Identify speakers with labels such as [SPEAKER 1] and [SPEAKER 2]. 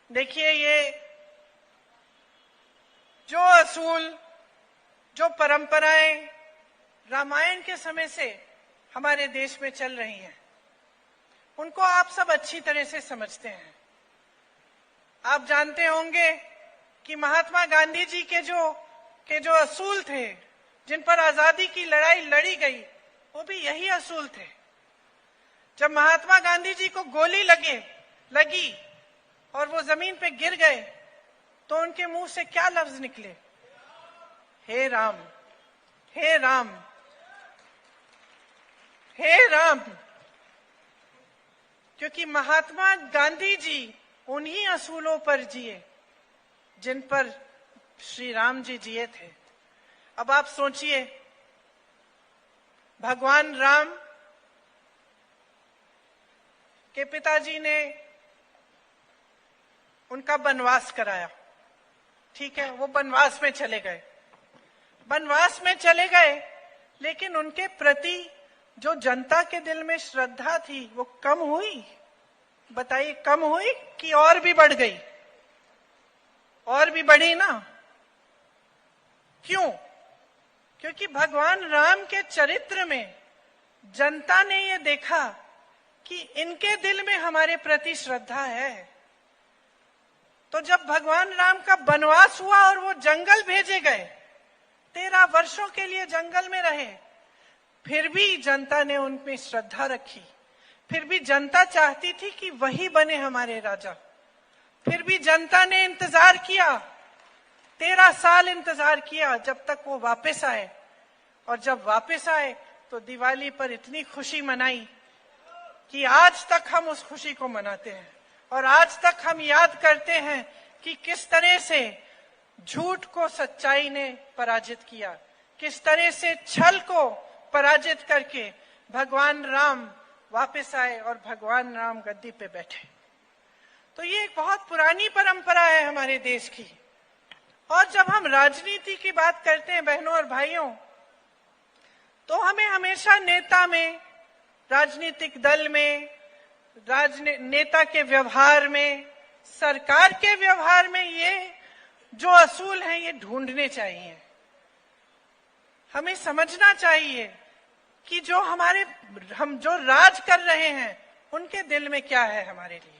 [SPEAKER 1] देखिए, ये जो असूल, जो परंपराएं रामायण के समय से हमारे देश में चल रही हैं, उनको आप सब अच्छी तरह से समझते हैं। आप जानते होंगे कि महात्मा गांधी जी के जो असूल थे, जिन पर आजादी की लड़ाई लड़ी गई, वो भी यही असूल थे। जब महात्मा गांधी जी को गोली लगी और वो जमीन पे गिर गए, तो उनके मुंह से क्या लफ्ज निकले? हे राम, हे राम, हे राम। क्योंकि महात्मा गांधी जी उन्हीं असूलों पर जिए जिन पर श्री राम जी जिए थे। अब आप सोचिए, भगवान राम के पिताजी ने उनका वनवास कराया, ठीक है, वो वनवास में चले गए। वनवास में चले गए, लेकिन उनके प्रति जो जनता के दिल में श्रद्धा थी वो कम हुई? बताइए, कम हुई कि और भी बढ़ गई? और भी बढ़ी ना। क्यों? क्योंकि भगवान राम के चरित्र में जनता ने ये देखा कि इनके दिल में हमारे प्रति श्रद्धा है। तो जब भगवान राम का वनवास हुआ और वो जंगल भेजे गए, 13 वर्षों के लिए जंगल में रहे, फिर भी जनता ने उनमें श्रद्धा रखी। फिर भी जनता चाहती थी कि वही बने हमारे राजा। फिर भी जनता ने इंतजार किया, 13 साल इंतजार किया, जब तक वो वापस आए। और जब वापस आए तो दिवाली पर इतनी खुशी मनाई कि आज तक हम उस खुशी को मनाते हैं। और आज तक हम याद करते हैं कि किस तरह से झूठ को सच्चाई ने पराजित किया, किस तरह से छल को पराजित करके भगवान राम वापस आए और भगवान राम गद्दी पे बैठे। तो ये एक बहुत पुरानी परंपरा है हमारे देश की। और जब हम राजनीति की बात करते हैं बहनों और भाइयों, तो हमें हमेशा नेता में, राजनीतिक दल में, नेता के व्यवहार में, सरकार के व्यवहार में ये जो असूल हैं ये ढूंढने चाहिए। हमें समझना चाहिए कि हम जो राज कर रहे हैं उनके दिल में क्या है हमारे लिए।